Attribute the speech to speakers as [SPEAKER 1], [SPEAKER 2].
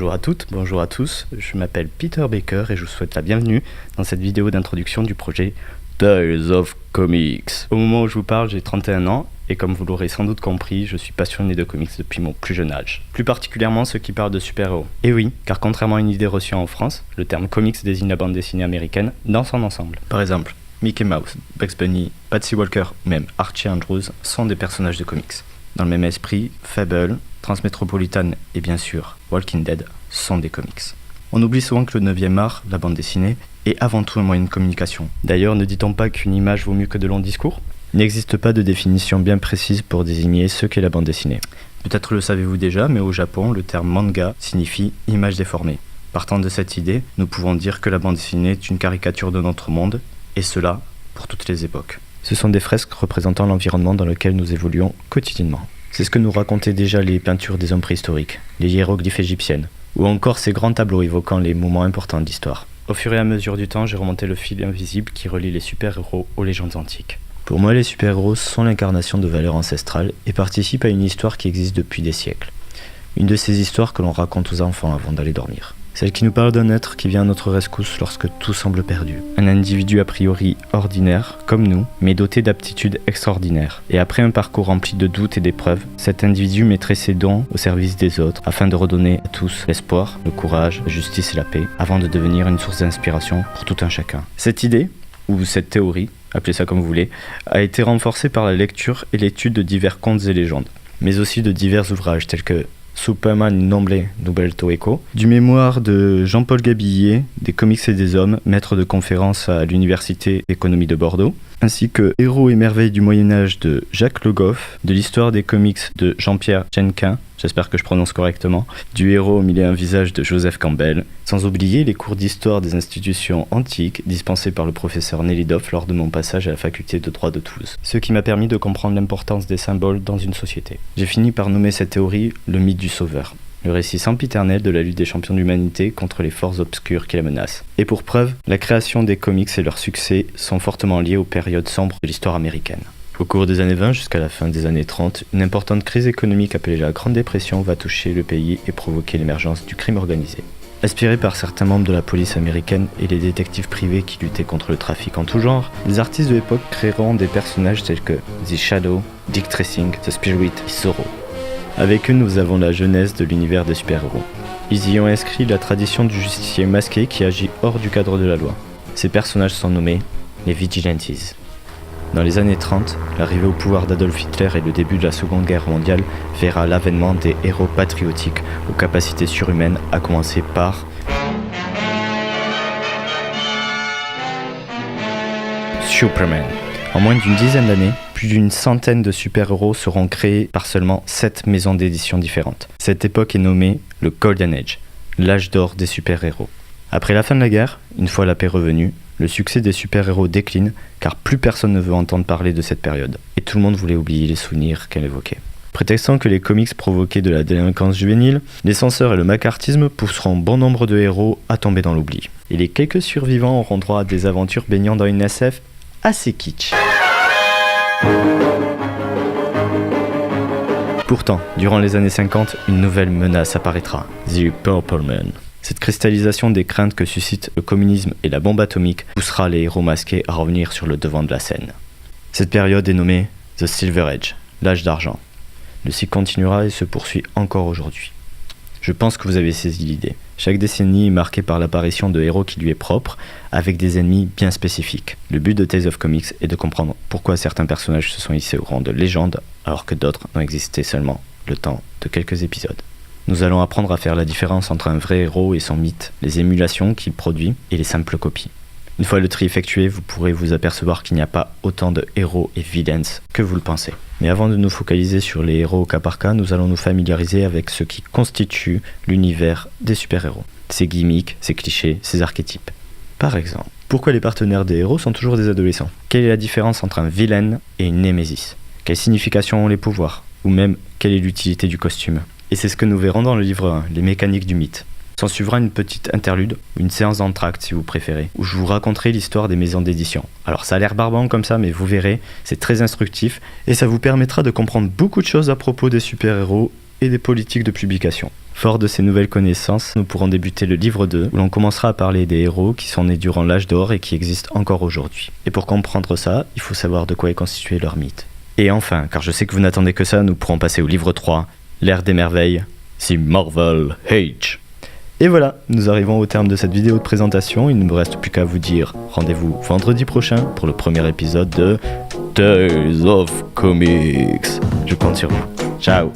[SPEAKER 1] Bonjour à toutes, bonjour à tous, je m'appelle Peter Baker et je vous souhaite la bienvenue dans cette vidéo d'introduction du projet Tales of Comics. Au moment où je vous parle, j'ai 31 ans et comme vous l'aurez sans doute compris, je suis passionné de comics depuis mon plus jeune âge. Plus particulièrement ceux qui parlent de super-héros. Et oui, car contrairement à une idée reçue en France, le terme comics désigne la bande dessinée américaine dans son ensemble. Par exemple, Mickey Mouse, Bugs Bunny, Patsy Walker ou même Archie Andrews sont des personnages de comics. Dans le même esprit, Fable, Transmétropolitan et bien sûr Walking Dead sont des comics. On oublie souvent que le 9e art, la bande dessinée, est avant tout un moyen de communication. D'ailleurs, ne dit-on pas qu'une image vaut mieux que de longs discours ? Il n'existe pas de définition bien précise pour désigner ce qu'est la bande dessinée. Peut-être le savez-vous déjà, mais au Japon, le terme manga signifie image déformée. Partant de cette idée, nous pouvons dire que la bande dessinée est une caricature de notre monde, et cela pour toutes les époques. Ce sont des fresques représentant l'environnement dans lequel nous évoluons quotidiennement. C'est ce que nous racontaient déjà les peintures des hommes préhistoriques, les hiéroglyphes égyptiennes, ou encore ces grands tableaux évoquant les moments importants de l'histoire. Au fur et à mesure du temps, j'ai remonté le fil invisible qui relie les super-héros aux légendes antiques. Pour moi, les super-héros sont l'incarnation de valeurs ancestrales et participent à une histoire qui existe depuis des siècles. Une de ces histoires que l'on raconte aux enfants avant d'aller dormir. Celle qui nous parle d'un être qui vient à notre rescousse lorsque tout semble perdu. Un individu a priori ordinaire, comme nous, mais doté d'aptitudes extraordinaires. Et après un parcours rempli de doutes et d'épreuves, cet individu mettrait ses dons au service des autres afin de redonner à tous l'espoir, le courage, la justice et la paix, avant de devenir une source d'inspiration pour tout un chacun. Cette idée, ou cette théorie, appelez ça comme vous voulez, a été renforcée par la lecture et l'étude de divers contes et légendes, mais aussi de divers ouvrages tels que Superman Nombre Nobelto Eco, du mémoire de Jean-Paul Gabillier, des comics et des hommes, maître de conférence à l'Université d'économie de Bordeaux, ainsi que Héros et merveilles du Moyen-Âge de Jacques Le Goff, de l'histoire des comics de Jean-Pierre Jenkin, j'espère que je prononce correctement, du Héros au mille et un visages de Joseph Campbell, sans oublier les cours d'histoire des institutions antiques dispensés par le professeur Nelly Doff lors de mon passage à la faculté de droit de Toulouse, ce qui m'a permis de comprendre l'importance des symboles dans une société. J'ai fini par nommer cette théorie le mythe du sauveur, le récit sempiternel de la lutte des champions de l'humanité contre les forces obscures qui la menacent. Et pour preuve, la création des comics et leur succès sont fortement liés aux périodes sombres de l'histoire américaine. Au cours des années 20 jusqu'à la fin des années 30, une importante crise économique appelée la Grande Dépression va toucher le pays et provoquer l'émergence du crime organisé. Inspirés par certains membres de la police américaine et les détectives privés qui luttaient contre le trafic en tout genre, les artistes de l'époque créeront des personnages tels que The Shadow, Dick Tracy, The Spirit et Zorro. Avec eux, nous avons la genèse de l'univers des super-héros. Ils y ont inscrit la tradition du justicier masqué qui agit hors du cadre de la loi. Ces personnages sont nommés les Vigilantes. Dans les années 30, l'arrivée au pouvoir d'Adolf Hitler et le début de la Seconde Guerre mondiale verra l'avènement des héros patriotiques aux capacités surhumaines, à commencer par Superman. En moins d'une dizaine d'années, plus d'une centaine de super-héros seront créés par seulement 7 maisons d'édition différentes. Cette époque est nommée le Golden Age, l'âge d'or des super-héros. Après la fin de la guerre, une fois la paix revenue, le succès des super-héros décline car plus personne ne veut entendre parler de cette période. Et tout le monde voulait oublier les souvenirs qu'elle évoquait. Prétextant que les comics provoquaient de la délinquance juvénile, les censeurs et le macartisme pousseront bon nombre de héros à tomber dans l'oubli. Et les quelques survivants auront droit à des aventures baignant dans une SF assez kitsch. Pourtant, durant les années 50, une nouvelle menace apparaîtra, The Purple Man. Cette cristallisation des craintes que suscite le communisme et la bombe atomique poussera les héros masqués à revenir sur le devant de la scène. Cette période est nommée The Silver Age, l'âge d'argent. Le cycle continuera et se poursuit encore aujourd'hui. Je pense que vous avez saisi l'idée. Chaque décennie est marquée par l'apparition de héros qui lui est propre, avec des ennemis bien spécifiques. Le but de Tales of Comics est de comprendre pourquoi certains personnages se sont hissés au rang de légende, alors que d'autres n'ont existé seulement le temps de quelques épisodes. Nous allons apprendre à faire la différence entre un vrai héros et son mythe, les émulations qu'il produit et les simples copies. Une fois le tri effectué, vous pourrez vous apercevoir qu'il n'y a pas autant de héros et villains que vous le pensez. Mais avant de nous focaliser sur les héros au cas par cas, nous allons nous familiariser avec ce qui constitue l'univers des super-héros. Ses gimmicks, ses clichés, ses archétypes. Par exemple, pourquoi les partenaires des héros sont toujours des adolescents ? Quelle est la différence entre un vilain et une némésis ? Quelle signification ont les pouvoirs ? Ou même, quelle est l'utilité du costume ? Et c'est ce que nous verrons dans le livre 1, les mécaniques du mythe. S'en suivra une petite interlude, une séance d'entracte si vous préférez, où je vous raconterai l'histoire des maisons d'édition. Alors ça a l'air barbant comme ça, mais vous verrez, c'est très instructif, et ça vous permettra de comprendre beaucoup de choses à propos des super-héros et des politiques de publication. Fort de ces nouvelles connaissances, nous pourrons débuter le livre 2, où l'on commencera à parler des héros qui sont nés durant l'âge d'or et qui existent encore aujourd'hui. Et pour comprendre ça, il faut savoir de quoi est constitué leur mythe. Et enfin, car je sais que vous n'attendez que ça, nous pourrons passer au livre 3, l'ère des merveilles, The Marvel Age. Et voilà, nous arrivons au terme de cette vidéo de présentation. Il ne me reste plus qu'à vous dire rendez-vous vendredi prochain pour le premier épisode de Days of Comics. Je compte sur vous. Ciao.